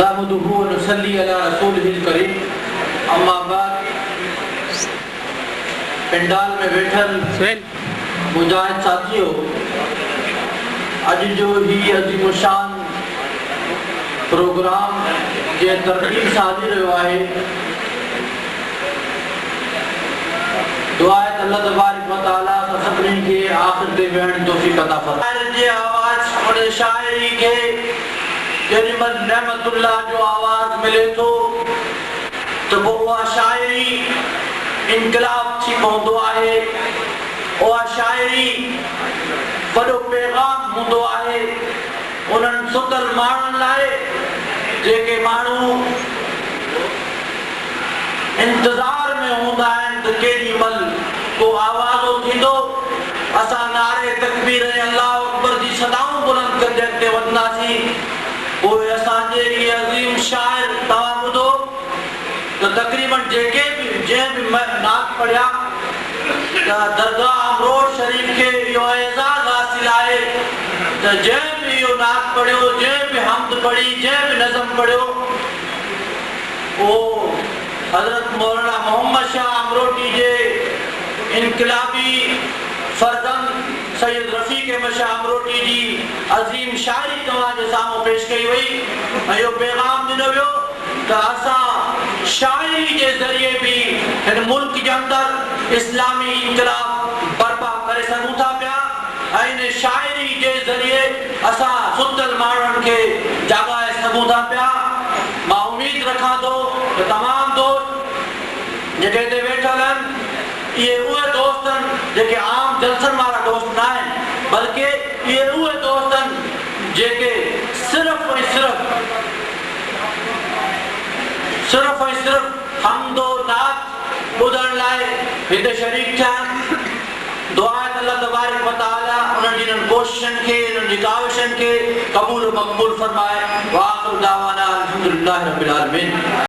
नहमदुहु व नसल्ली अला रसूलिहिल करीम। अम्मा बाद, पंडाल में बैठल मुजाहिद साथियों, अज जो ही अजीम शान प्रोग्राम जे तरतीब सां हली रहियो आहे, दुआ आहे त अल्लाह तबारक व तआला सभिनी खे आख़िर ते वेहण जी तौफ़ीक़ अता फरमाए। जे आवाज़ उन शाइरी खे जेॾी महिल रहमतुल्लाह जो आवाज़ मिले थो त पोइ उहा शाइरी इनकलाब थी पवंदो आहे। उहा शाइरी वॾो पैगाम हूंदो आहे उन्हनि सुतल माण्हुनि लाइ जेके माण्हू इंतज़ार में हूंदा आहिनि त केॾी महिल को आवाज़ो थींदो, असां नारे तकबीर ऐं अल्लाह अकबर जी सदाऊं बुलंद कंदे अॻिते वधंदासीं। पोइ असांजे इहे अज़ीम शाइर तव्हां ॿुधो त तक़रीबन जेके बि जंहिं बि नात पढ़िया त दरगाह अमरोड शरीफ खे इहो एज़ाज़ हासिल आहे त जंहिं बि इहो नात पढ़ियो, जंहिं बि हमद पढ़ी, जंहिं बि नज़म पढ़ियो, उहो हज़रत मौलाना मोहम्मद शाह अमरोटी जे इनकलाबी फर्जंद सैयद रफ़ीक अहमद शाह अमरोटी जी अज़ीम शाइरी तव्हांजे साम्हूं पेश कई वई ऐं इहो पैगाम ॾिनो वियो त असां शाइरी जे ज़रिए बि हिन मुल्क जे अंदरि इस्लामी इनकलाब बर्पा करे सघूं था पिया ऐं हिन शाइरी जे ज़रिए असां सुतल माण्हुनि खे जाॻाए सघूं था पिया। मां उमेद रखां थो त तमामु दोस्त जेके हिते वेठल आहिनि, इहे उहे दोस्त आहिनि जेके आम जलसनि वारा दोस्त न आहिनि, बल्कि इहे उहे दोस्त आहिनि जेके सिर्फ़ ऐं सिर्फ़ हमदो नात ॿुधण लाइ हिते शरीक थिया आहिनि। दुआ आहे त अल्लाह तबारक व तआला उन्हनि जी कोशिशनि खे, इन्हनि जी काविशनि खे क़बूल मक़बूल फरमाए। व आख़िर दावाना अल्हम्दुलिल्लाहि रब्बिल आलमीन।